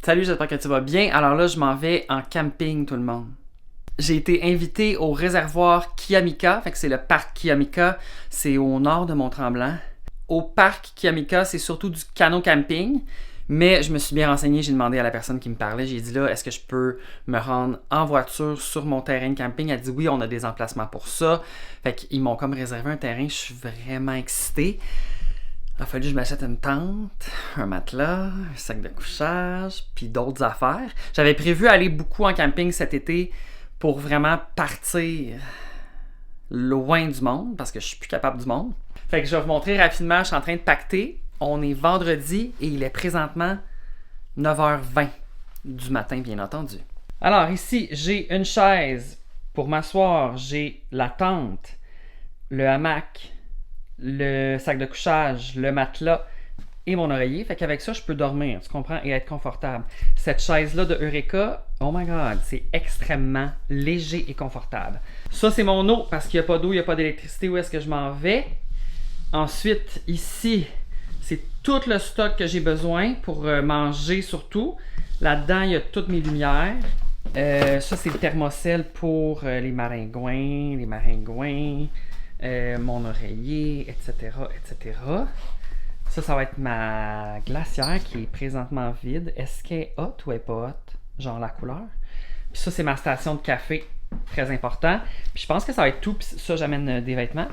Salut, j'espère que tu vas bien. Alors là, je m'en vais en camping, tout le monde. J'ai été invité au réservoir Kiamika, fait que c'est le parc Kiamika, c'est au nord de Mont-Tremblant. Au parc Kiamika, c'est surtout du canot camping, mais je me suis bien renseigné, j'ai demandé à la personne qui me parlait, j'ai dit là, est-ce que je peux me rendre en voiture sur mon terrain de camping? Elle dit oui, on a des emplacements pour ça. Fait qu'ils m'ont comme réservé un terrain, je suis vraiment excitée. Il a fallu que je m'achète une tente, un matelas, un sac de couchage, puis d'autres affaires. J'avais prévu aller beaucoup en camping cet été pour vraiment partir loin du monde, parce que je suis plus capable du monde. Fait que je vais vous montrer rapidement, je suis en train de pacter. On est vendredi et il est présentement 9h20 du matin, bien entendu. Alors ici, j'ai une chaise pour m'asseoir, j'ai la tente, le hamac, le sac de couchage, le matelas et mon oreiller. Fait qu'avec ça, je peux dormir, tu comprends, et être confortable. Cette chaise-là de Eureka, oh my god, c'est extrêmement léger et confortable. Ça, c'est mon eau, parce qu'il n'y a pas d'eau, il n'y a pas d'électricité. Où est-ce que je m'en vais? Ensuite, ici, c'est tout le stock que j'ai besoin pour manger surtout. Là-dedans, il y a toutes mes lumières. Ça, c'est le thermocelle pour les maringouins, mon oreiller, etc., etc. Ça va être ma glacière qui est présentement vide. Est-ce qu'elle est hot ou elle est pas hot? Genre la couleur. Puis ça, c'est ma station de café. Très important. Puis je pense que ça va être tout. Puis ça, j'amène des vêtements.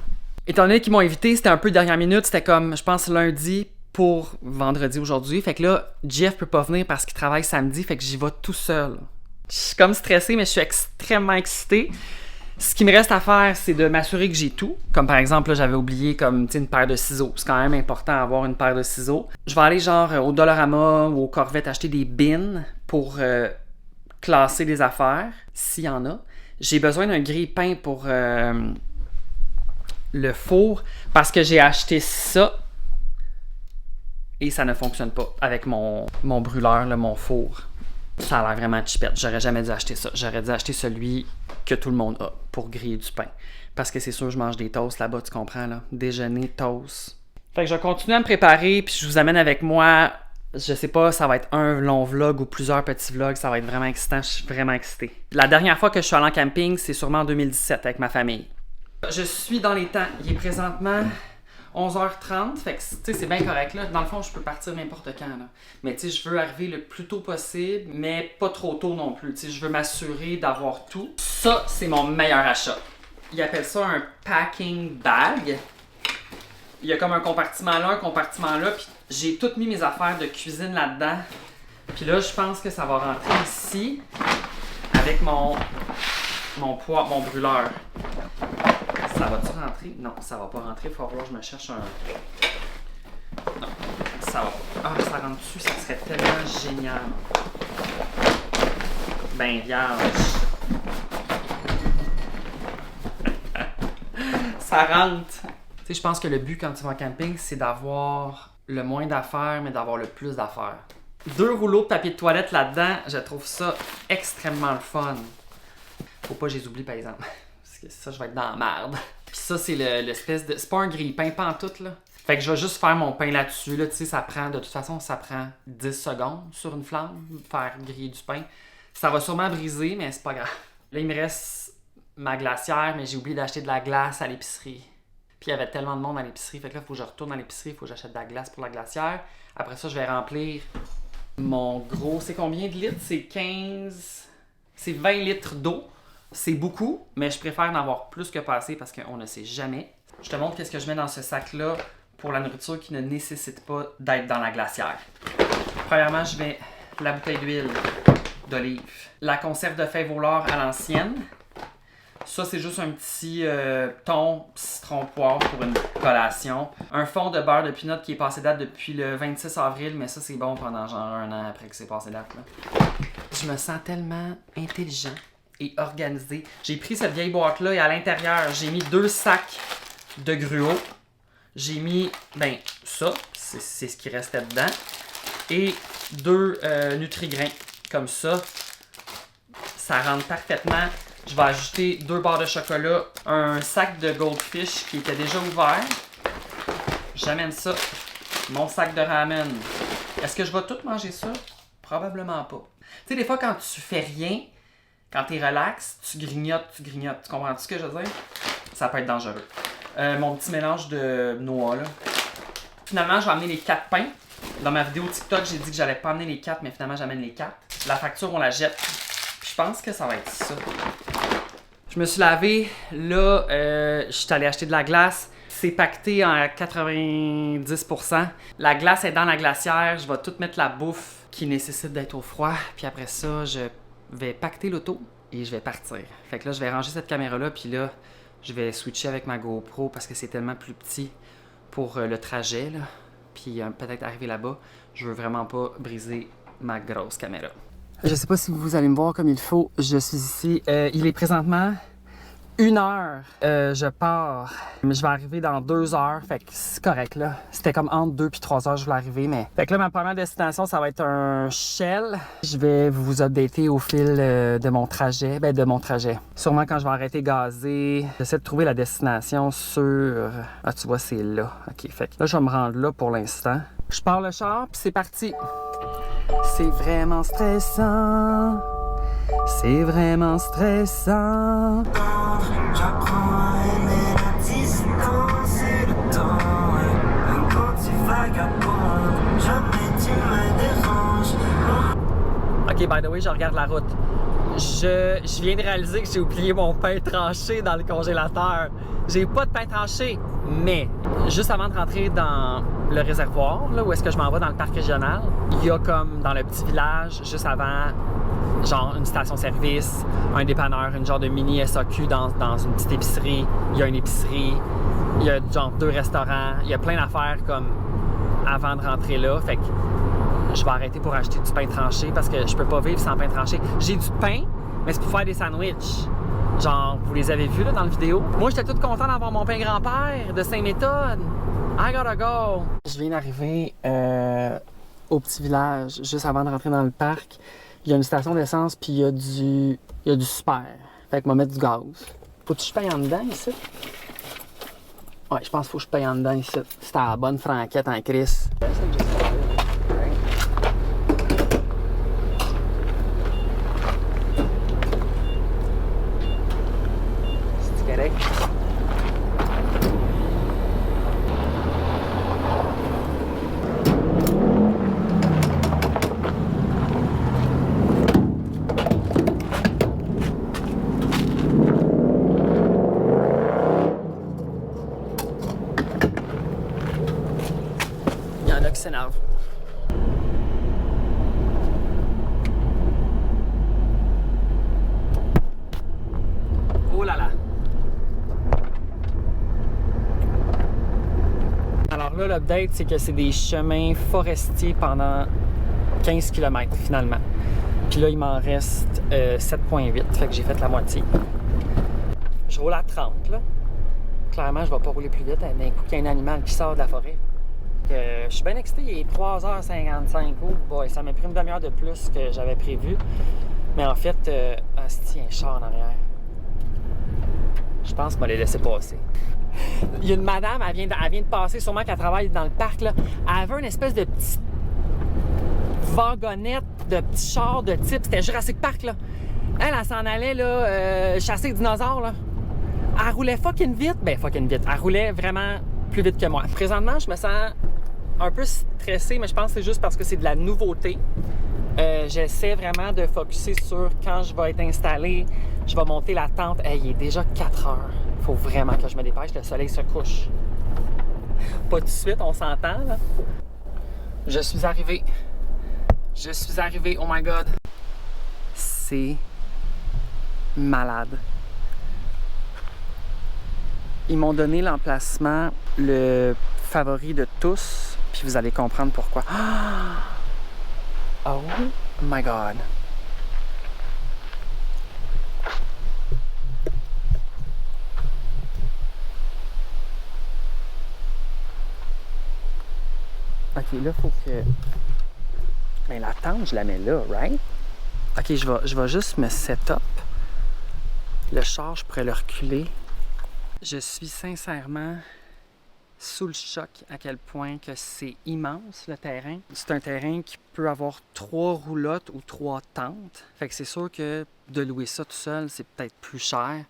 Étant donné qu'ils m'ont invité, c'était un peu dernière minute. C'était comme, je pense, lundi pour vendredi aujourd'hui. Fait que là, Jeff peut pas venir parce qu'il travaille samedi. Fait que j'y vais tout seul. Je suis comme stressée, mais je suis extrêmement excitée. Ce qui me reste à faire, c'est de m'assurer que j'ai tout. Comme par exemple, là, j'avais oublié comme une paire de ciseaux. C'est quand même important d'avoir une paire de ciseaux. Je vais aller genre au Dollarama ou au Corvette acheter des bins pour classer les affaires, s'il y en a. J'ai besoin d'un grille-pain pour le four parce que j'ai acheté ça et ça ne fonctionne pas avec mon brûleur, là, mon four. Ça a l'air vraiment chipette. J'aurais jamais dû acheter ça. J'aurais dû acheter celui que tout le monde a pour griller du pain. Parce que c'est sûr, je mange des toasts là-bas, tu comprends, là? Déjeuner, toast. Fait que je vais continuer à me préparer, puis je vous amène avec moi. Je sais pas, ça va être un long vlog ou plusieurs petits vlogs. Ça va être vraiment excitant. Je suis vraiment excitée. La dernière fois que je suis allé en camping, c'est sûrement en 2017 avec ma famille. Je suis dans les temps. Il est présentement 11h30, fait que tu sais, c'est bien correct là. Dans le fond, je peux partir n'importe quand là. Mais tu sais, je veux arriver le plus tôt possible, mais pas trop tôt non plus. Tu sais, je veux m'assurer d'avoir tout. Ça, c'est mon meilleur achat. Ils appellent ça un packing bag. Il y a comme un compartiment là, puis j'ai toutes mis mes affaires de cuisine là-dedans. Puis là, je pense que ça va rentrer ici avec mon brûleur. Ça va-tu rentrer? Non, ça va pas rentrer. Il faut voir que je me cherche un... Non, ça va pas. Ah, ça rentre dessus, ça serait tellement génial. Ben, vierge. Ça rentre. Tu sais, je pense que le but quand tu vas en camping, c'est d'avoir le moins d'affaires, mais d'avoir le plus d'affaires. 2 rouleaux de papier de toilette là-dedans, je trouve ça extrêmement le fun. Faut pas que je les oublie, par exemple. Parce que ça, je vais être dans la merde. Puis ça, c'est l'espèce de... C'est pas un grille-pain pantoute, là. Fait que je vais juste faire mon pain là-dessus, là. Tu sais, ça prend... De toute façon, ça prend 10 secondes sur une flamme, faire griller du pain. Ça va sûrement briser, mais c'est pas grave. Là, il me reste ma glacière, mais j'ai oublié d'acheter de la glace à l'épicerie. Puis il y avait tellement de monde à l'épicerie. Fait que là, il faut que je retourne à l'épicerie, il faut que j'achète de la glace pour la glacière. Après ça, je vais remplir mon gros... C'est combien de litres? C'est 15... C'est 20 litres d'eau. C'est beaucoup, mais je préfère en avoir plus que pas assez parce qu'on ne sait jamais. Je te montre qu'est-ce que je mets dans ce sac-là pour la nourriture qui ne nécessite pas d'être dans la glacière. Premièrement, je mets la bouteille d'huile d'olive, la conserve de fèves au lard à l'ancienne. Ça, c'est juste un petit thon, citron, poivre pour une collation. Un fond de beurre de pinot qui est passé date depuis le 26 avril, mais ça, c'est bon pendant genre 1 an après que c'est passé date, là. Je me sens tellement intelligent et organisé. J'ai pris cette vieille boîte-là et à l'intérieur, j'ai mis 2 sacs de gruau. J'ai mis, ben, ça, c'est ce qui restait dedans. Et 2 Nutri-Grains, comme ça. Ça rentre parfaitement. Je vais ajouter 2 barres de chocolat, un sac de Goldfish qui était déjà ouvert. J'amène ça. Mon sac de ramen. Est-ce que je vais tout manger ça? Probablement pas. Tu sais, des fois, quand tu fais rien, quand t'es relax, tu grignotes. Tu comprends-tu ce que je veux dire? Ça peut être dangereux. Mon petit mélange de noix, là. Finalement, je vais amener les 4 pains. Dans ma vidéo TikTok, j'ai dit que j'allais pas amener les 4, mais finalement, j'amène les 4. La facture, on la jette. Puis je pense que ça va être ça. Je me suis lavé. Là, je suis allé acheter de la glace. C'est pacté à 90%. La glace est dans la glacière. Je vais tout mettre la bouffe qui nécessite d'être au froid. Puis après ça, je vais pacter l'auto et je vais partir. Fait que là, je vais ranger cette caméra-là. Puis là, je vais switcher avec ma GoPro parce que c'est tellement plus petit pour le trajet, là. Puis peut-être arriver là-bas. Je veux vraiment pas briser ma grosse caméra. Je sais pas si vous allez me voir comme il faut. Je suis ici. Il est présentement 1 heure. Je pars. Mais je vais arriver dans 2 heures. Fait que c'est correct, là. C'était comme entre 2 puis 3 heures je voulais arriver. Mais... Fait que là, ma première destination, ça va être un Shell. Je vais vous updater au fil de mon trajet. Ben, de mon trajet. Sûrement quand je vais arrêter gazer. J'essaie de trouver la destination sur... Ah, tu vois, c'est là. OK, fait que là, je vais me rendre là pour l'instant. Je pars le char, puis c'est parti. C'est vraiment stressant. C'est vraiment stressant. J'apprends à aimer la distance et le temps. Même quand tu vagabondes, jamais tu me déranges. Ok, by the way, je regarde la route. Je viens de réaliser que j'ai oublié mon pain tranché dans le congélateur. J'ai pas de pain tranché, mais juste avant de rentrer dans le réservoir, là, où est-ce que je m'en vais dans le parc régional, il y a comme dans le petit village, juste avant, genre une station-service, un dépanneur, une genre de mini SAQ dans une petite épicerie. Il y a une épicerie, il y a genre 2 restaurants, il y a plein d'affaires comme avant de rentrer là. Fait que je vais arrêter pour acheter du pain tranché parce que je peux pas vivre sans pain tranché. J'ai du pain, mais c'est pour faire des sandwichs. Genre, vous les avez vus là dans la vidéo. Moi, j'étais tout content d'avoir mon pain grand-père de Saint-Méthode. I gotta go! Je viens d'arriver au petit village, juste avant de rentrer dans le parc. Il y a une station d'essence, puis il y a du super. Fait que je vais mettre du gaz. Faut que je paye en dedans, ici? Ouais, je pense qu'il faut que je paye en dedans, ici. C'est à la bonne franquette en crise. C'est correct? Qui s'énerve. Oh là là. Alors là, l'update, c'est que c'est des chemins forestiers pendant 15 km finalement. Puis là, il m'en reste 7,8. Fait que j'ai fait la moitié. Je roule à 30 là. Clairement, je vais pas rouler plus vite d'un coup qu'il y a un animal qui sort de la forêt. Je suis bien excité, il est 3h55. Oh boy, ça m'a pris une demi-heure de plus que j'avais prévu. Mais en fait, il y a un char en arrière. Je pense qu'on va les laisser passer. Il y a une madame, elle vient de passer, sûrement qu'elle travaille dans le parc, là. Elle avait une espèce de petite wagonnette, de petit char de type. C'était Jurassic Park, là. Elle s'en allait, là, chasser les dinosaures, là. Elle roulait fucking vite. Ben, fucking vite. Elle roulait vraiment plus vite que moi. Présentement, je me sens un peu stressé, mais je pense que c'est juste parce que c'est de la nouveauté. J'essaie vraiment de focusser sur quand je vais être installé, je vais monter la tente. Hey, il est déjà 4 heures. Il faut vraiment que je me dépêche, le soleil se couche. Pas tout de suite, on s'entend, là. Je suis arrivé. Je suis arrivé, oh my god. C'est malade. Ils m'ont donné l'emplacement, le favori de tous, puis vous allez comprendre pourquoi. Oh my god. Ok, là, faut que... Ben, la tente, je la mets là, right? Ok, je vais juste me set up. Le char, je pourrais le reculer. Je suis sincèrement sous le choc à quel point que c'est immense, le terrain. C'est un terrain qui peux avoir 3 roulottes ou 3 tentes. Fait que c'est sûr que de louer ça tout seul, c'est peut-être plus cher.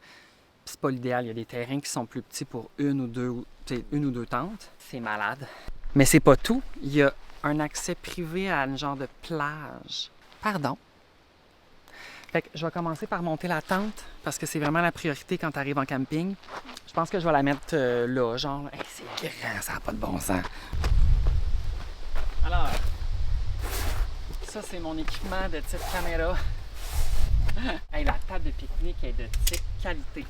C'est pas l'idéal. Il y a des terrains qui sont plus petits pour une ou deux tentes. C'est malade. Mais c'est pas tout. Il y a un accès privé à une genre de plage. Pardon. Fait que je vais commencer par monter la tente parce que c'est vraiment la priorité quand tu arrives en camping. Je pense que je vais la mettre là, genre. Hey, c'est grand, ça n'a pas de bon sens. Alors, ça c'est mon équipement de type caméra. Hey, la table de pique-nique est de type qualité.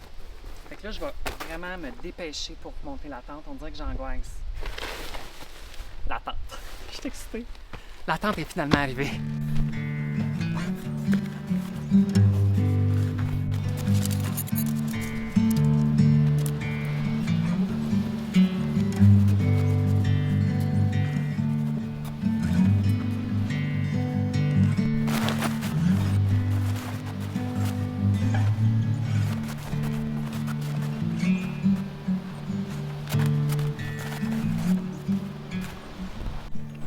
Fait que là, je vais vraiment me dépêcher pour monter la tente. On dirait que j'angoisse. La tente. Je suis excitée. La tente est finalement arrivée.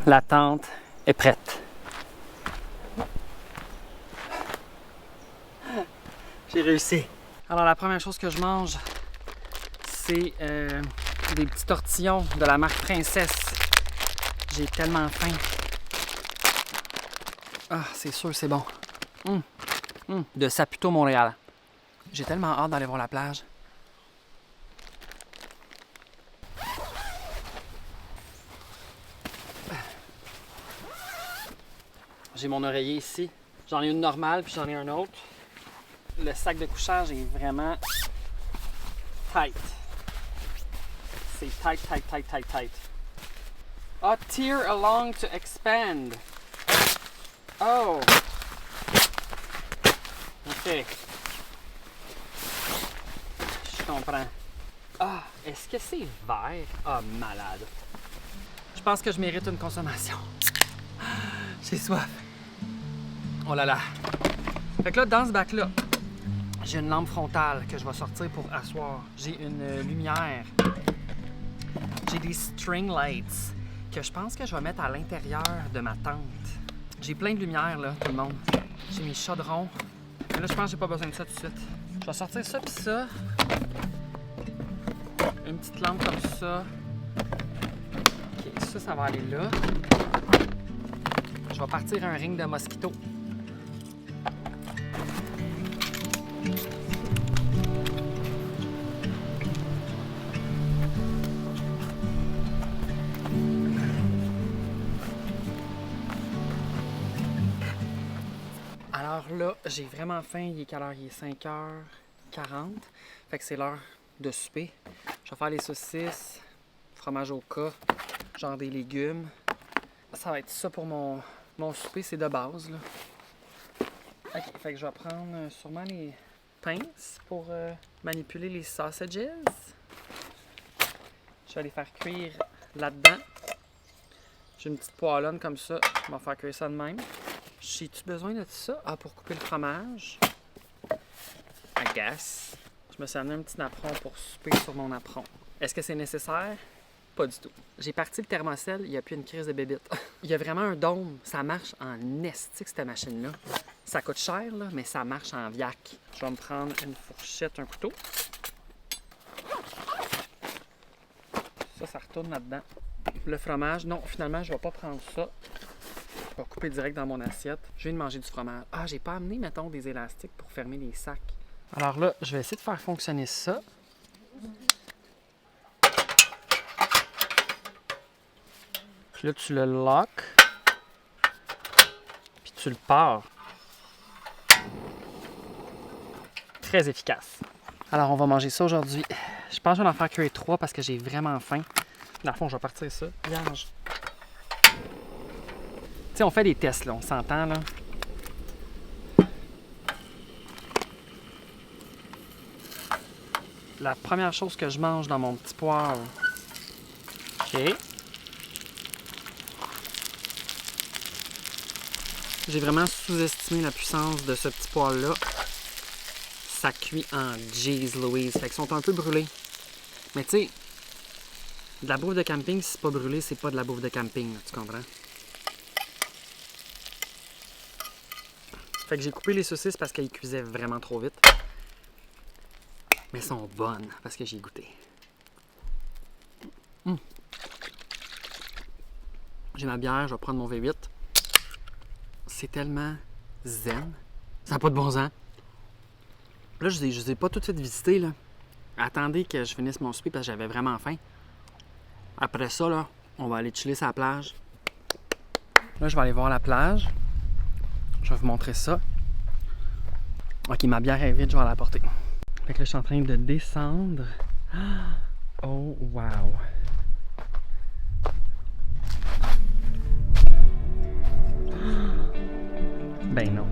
La tente est prête. J'ai réussi. Alors la première chose que je mange, c'est des petits tortillons de la marque Princesse. J'ai tellement faim. Ah, c'est sûr, c'est bon. De Saputo, Montréal. J'ai tellement hâte d'aller voir la plage. J'ai mon oreiller ici. J'en ai une normale, puis j'en ai un autre. Le sac de couchage est vraiment tight. C'est tight. Ah, tear along to expand. Oh! OK. Je comprends. Ah, est-ce que c'est vert? Ah, malade. Je pense que je mérite une consommation. J'ai soif. Oh là là. Fait que là, dans ce bac-là, j'ai une lampe frontale que je vais sortir pour asseoir. J'ai une lumière. J'ai des string lights que je pense que je vais mettre à l'intérieur de ma tente. J'ai plein de lumière, là, tout le monde. J'ai mes chaudrons. Mais là, je pense que j'ai pas besoin de ça tout de suite. Je vais sortir ça puis ça. Une petite lampe comme ça. OK, ça va aller là. Je vais partir un ring de mosquito. Alors là, j'ai vraiment faim. Il est quelle heure? Il est 5h40. Fait que c'est l'heure de souper. Je vais faire les saucisses, fromage au cas, genre des légumes. Ça va être ça pour mon souper, c'est de base, là. OK, fait que je vais prendre sûrement les pinces pour manipuler les sausages. Je vais les faire cuire là-dedans. J'ai une petite poêlonne comme ça. Je vais faire cuire ça de même. J'ai-tu besoin de ça? Ah, pour couper le fromage. I guess. Je me suis amené un petit napperon pour souper sur mon napperon. Est-ce que c'est nécessaire? Pas du tout. J'ai parti le thermocelle, il n'y a plus une crise de bébite. Il y a vraiment un dôme. Ça marche en estique, cette machine-là. Ça coûte cher, là, mais ça marche en viac. Je vais me prendre une fourchette, un couteau. Ça retourne là-dedans. Le fromage, non, finalement, je vais pas prendre ça. Je vais couper direct dans mon assiette. Je viens de manger du fromage. Ah, j'ai pas amené, mettons, des élastiques pour fermer les sacs. Alors là, je vais essayer de faire fonctionner ça. Puis là, tu le lock. Puis tu le pars. Très efficace. Alors, on va manger ça aujourd'hui. Je pense que je vais en faire cuire 3 parce que j'ai vraiment faim. Dans le fond, je vais partir ça. Vierge. Tu sais, on fait des tests, là. On s'entend, là. La première chose que je mange dans mon petit poêle. OK. J'ai vraiment sous-estimé la puissance de ce petit poêle-là. Ça cuit en jeez Louise. Fait qu'ils sont un peu brûlés. Mais tu sais, de la bouffe de camping, si c'est pas brûlé, c'est pas de la bouffe de camping, là, tu comprends? Fait que j'ai coupé les saucisses parce qu'elles cuisaient vraiment trop vite. Mais elles sont bonnes parce que j'ai goûté. J'ai ma bière, je vais prendre mon V8. C'est tellement zen. Ça n'a pas de bon sens. Là, je les ai pas toutes faites visiter, là. Attendez que je finisse mon souper parce que j'avais vraiment faim. Après ça, là, on va aller chiller sur la plage. Là, je vais aller voir la plage. Je vais vous montrer ça. Ok, ma bière est vide, je vais la porter. Fait que là, je suis en train de descendre. Oh, wow! Ben non.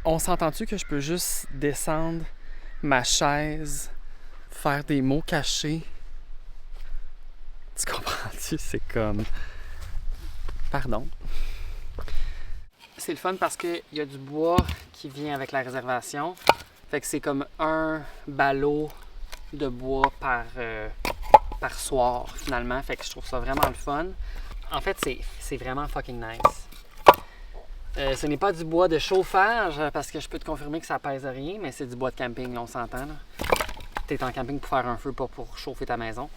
On s'entend-tu que je peux juste descendre ma chaise, faire des mots cachés? Tu comprends-tu? C'est comme... Pardon. C'est le fun parce qu'il y a du bois qui vient avec la réservation. Fait que c'est comme un ballot de bois par soir, finalement. Fait que je trouve ça vraiment le fun. En fait, c'est vraiment fucking nice. Ce n'est pas du bois de chauffage, parce que je peux te confirmer que ça pèse rien, mais c'est du bois de camping, là, on s'entend. Tu es en camping pour faire un feu, pas pour chauffer ta maison.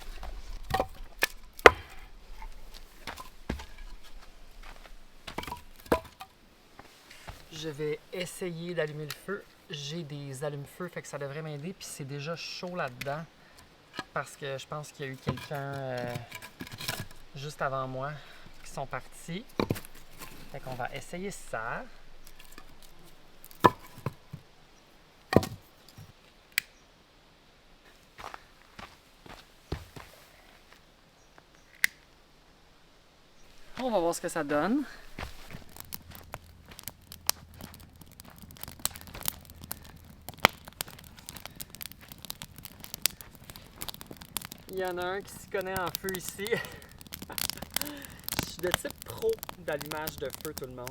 Je vais essayer d'allumer le feu. J'ai des allumes-feu, fait que ça devrait m'aider. Puis c'est déjà chaud là-dedans, parce que je pense qu'il y a eu quelqu'un juste avant moi qui sont partis. Fait qu'on va essayer ça. On va voir ce que ça donne. Il y en a un qui s'y connaît en feu ici. Je suis de type pro d'allumage de feu, tout le monde.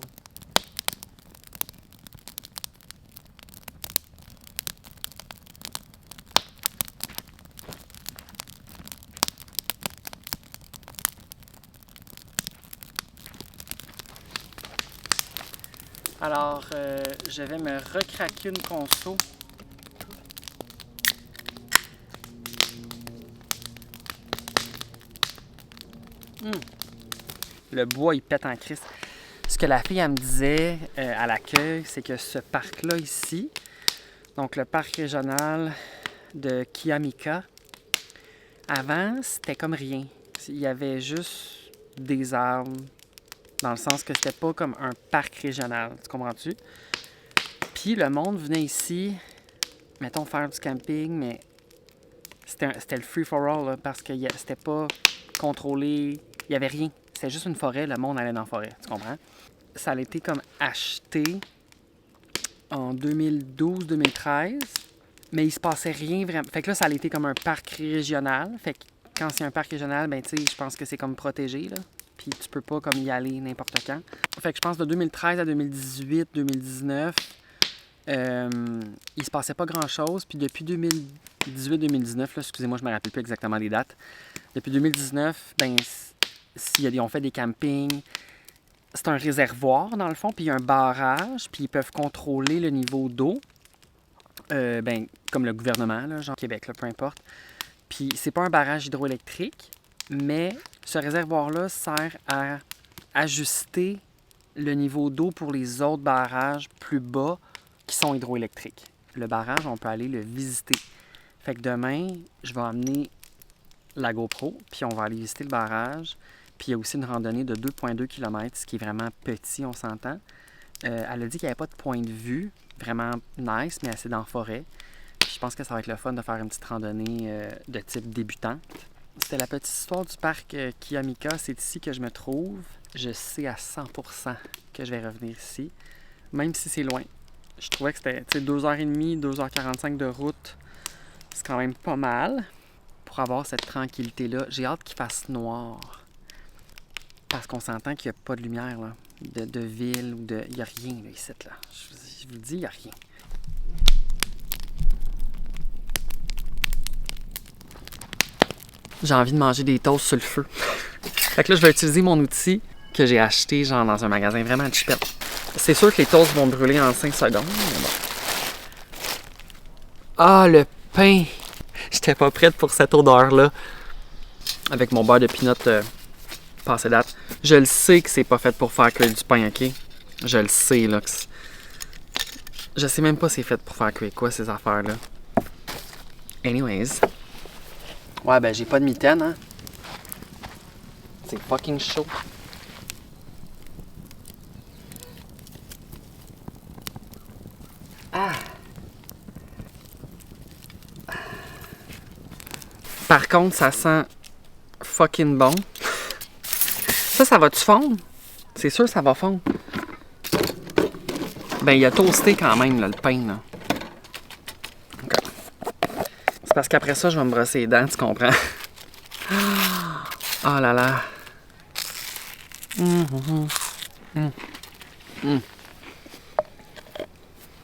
Alors, je vais me recraquer une conso. Le bois, il pète en crise. Ce que la fille, elle me disait à l'accueil, c'est que ce parc-là ici, donc le parc régional de Kiamika, avant, c'était comme rien. Il y avait juste des arbres, dans le sens que c'était pas comme un parc régional, tu comprends-tu? Puis le monde venait ici, mettons, faire du camping, mais c'était le free-for-all, là, parce que c'était pas contrôlé, il y avait rien. C'était juste une forêt, le monde allait dans la forêt, tu comprends? Ça a été comme acheté en 2012-2013, mais il se passait rien vraiment. Fait que là, ça a été comme un parc régional. Fait que quand c'est un parc régional, ben tu sais, je pense que c'est comme protégé, là. Puis tu peux pas comme y aller n'importe quand. Fait que je pense de 2013 à 2018-2019, il se passait pas grand-chose. Puis depuis 2018-2019, là, excusez-moi, je me rappelle plus exactement les dates. Depuis 2019, ben ils ont fait des campings. C'est un réservoir, dans le fond, puis il y a un barrage, puis ils peuvent contrôler le niveau d'eau, comme le gouvernement, là, genre Québec, là, peu importe. Puis c'est pas un barrage hydroélectrique, mais ce réservoir-là sert à ajuster le niveau d'eau pour les autres barrages plus bas qui sont hydroélectriques. Le barrage, on peut aller le visiter. Fait que demain, je vais amener la GoPro, puis on va aller visiter le barrage. Puis il y a aussi une randonnée de 2,2 km, ce qui est vraiment petit, on s'entend. Elle a dit qu'il n'y avait pas de point de vue, vraiment nice, mais assez dans la forêt. Puis pense que ça va être le fun de faire une petite randonnée de type débutante. C'était la petite histoire du parc Kiamika. C'est ici que je me trouve. Je sais à 100% que je vais revenir ici, même si c'est loin. Je trouvais que c'était 2h30, 2h45 de route. C'est quand même pas mal pour avoir cette tranquillité-là. J'ai hâte qu'il fasse noir. Parce qu'on s'entend qu'il n'y a pas de lumière, là, de ville ou de... Il n'y a rien, là, ici, là. Je vous dis, il n'y a rien. J'ai envie de manger des toasts sur le feu. Fait que là, je vais utiliser mon outil que j'ai acheté, genre, dans un magasin vraiment cheapette. C'est sûr que les toasts vont brûler en 5 secondes, mais bon. Ah, le pain! J'étais pas prête pour cette odeur-là. Avec mon beurre de peanut passé date. Je le sais que c'est pas fait pour faire cuire du pain, ok? Je le sais, là. Je sais même pas si c'est fait pour faire cuire quoi, ces affaires-là. Anyways. Ouais, ben j'ai pas de mitaine, hein? C'est fucking chaud. Ah! Par contre, ça sent fucking bon. Ça va-tu fondre? C'est sûr ça va fondre. Ben, il a toasté quand même, là, le pain, là. Okay. C'est parce qu'après ça, je vais me brosser les dents, tu comprends? Oh là là.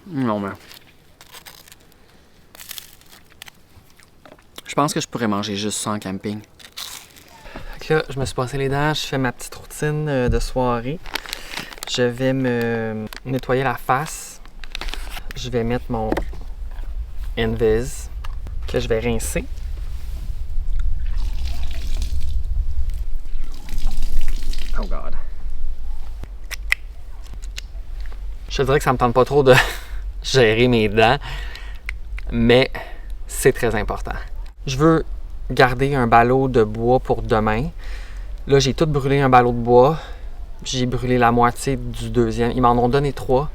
Non, mais... Je pense que je pourrais manger juste ça en camping. Fait que là, je me suis passé les dents, je fais ma petite routine de soirée. Je vais me nettoyer la face. Je vais mettre mon Invis que je vais rincer. Oh God. Je te dirais que ça me tente pas trop de gérer mes dents, mais c'est très important. Je veux garder un ballot de bois pour demain. Là, j'ai tout brûlé un ballot de bois. J'ai brûlé la moitié du deuxième. Ils m'en ont donné 3.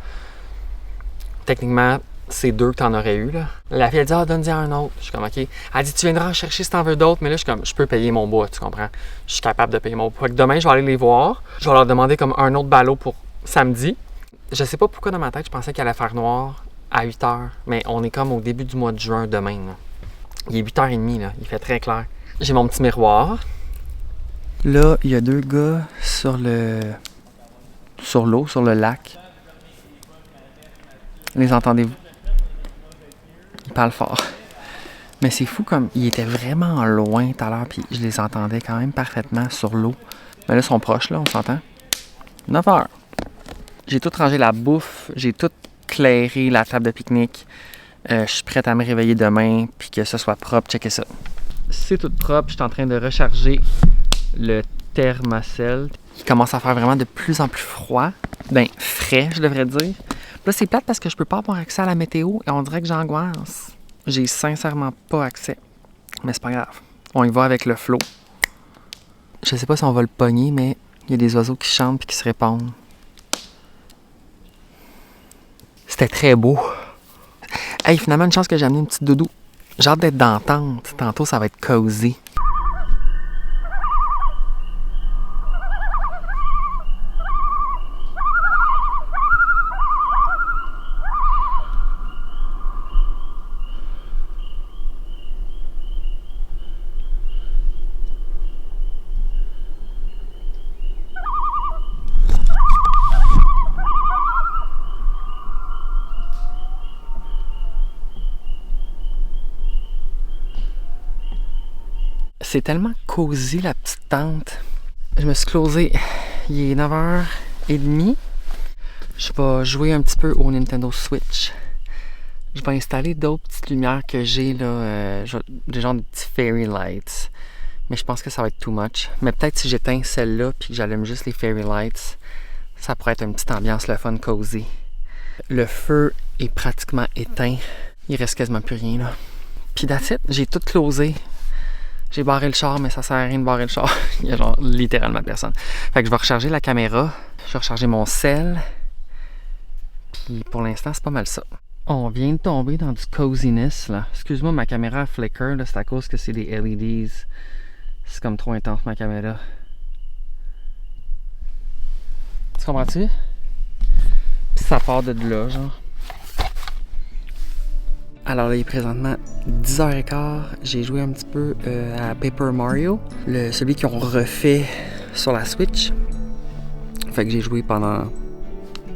Techniquement, c'est 2 que tu en aurais eu, là. La fille, elle dit « Ah, donne-y un autre. » Je suis comme « OK. » Elle dit « Tu viendras en chercher si t'en veux d'autres. » Mais là, je suis comme « Je peux payer mon bois, tu comprends? Je suis capable de payer mon bois. » Fait que demain, je vais aller les voir. Je vais leur demander comme un autre ballot pour samedi. Je sais pas pourquoi dans ma tête, je pensais qu'elle allait faire noir à 8 h. Mais on est comme au début du mois de juin demain, là. Il est 8h30, là. Il fait très clair. J'ai mon petit miroir. Là, il y a 2 gars sur l'eau, sur le lac. Les entendez-vous? Ils parlent fort. Mais c'est fou comme ils étaient vraiment loin tout à l'heure, puis je les entendais quand même parfaitement sur l'eau. Mais là, ils sont proches, là, on s'entend? 9 h. J'ai tout rangé la bouffe, j'ai tout clairé la table de pique-nique. Je suis prête à me réveiller demain, puis que ce soit propre. Checkez ça. C'est tout propre. Je suis en train de recharger le Thermacell. Il commence à faire vraiment de plus en plus froid. Ben, frais, je devrais dire. Là, c'est plate parce que je peux pas avoir accès à la météo et on dirait que j'angoisse. J'ai sincèrement pas accès. Mais c'est pas grave. On y va avec le flow. Je sais pas si on va le pogner, mais il y a des oiseaux qui chantent et qui se répondent. C'était très beau. Hey, finalement, une chance que j'ai amené une petite doudou. J'ai hâte d'être dans la tente. Tantôt, ça va être cosy. C'est tellement cosy, la petite tente. Je me suis closé. Il est 9h30. Je vais jouer un petit peu au Nintendo Switch. Je vais installer d'autres petites lumières que j'ai, là. Des genres de petits fairy lights. Mais je pense que ça va être too much. Mais peut-être si j'éteins celle-là puis que j'allume juste les fairy lights, ça pourrait être une petite ambiance le fun cosy. Le feu est pratiquement éteint. Il reste quasiment plus rien, là. Puis that's it. J'ai tout closé. J'ai barré le char, mais ça sert à rien de barrer le char. Il y a genre littéralement personne. Fait que je vais recharger la caméra. Je vais recharger mon sel. Puis pour l'instant, c'est pas mal ça. On vient de tomber dans du coziness, là. Excuse-moi, ma caméra flicker, là, c'est à cause que c'est des LEDs. C'est comme trop intense, ma caméra. Tu comprends-tu? Puis ça part de là, genre. Alors là, il est présentement 10h15. J'ai joué un petit peu à Paper Mario, celui qu'ils ont refait sur la Switch. Fait que j'ai joué pendant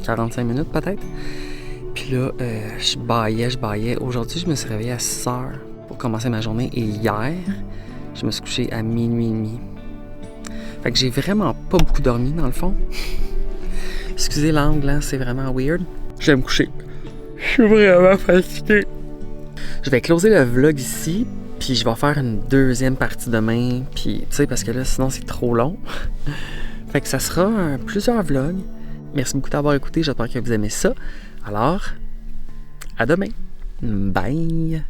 45 minutes peut-être. Puis là, je baillais. Aujourd'hui, je me suis réveillé à 6h pour commencer ma journée. Et hier, je me suis couché à minuit et demi. Fait que j'ai vraiment pas beaucoup dormi dans le fond. Excusez l'angle, hein, c'est vraiment weird. Je vais me coucher. Je suis vraiment fatigué. Je vais closer le vlog ici, puis je vais faire une deuxième partie demain. Puis, tu sais, parce que là, sinon, c'est trop long. Fait que ça sera plusieurs vlogs. Merci beaucoup d'avoir écouté. J'espère que vous aimez ça. Alors, à demain. Bye!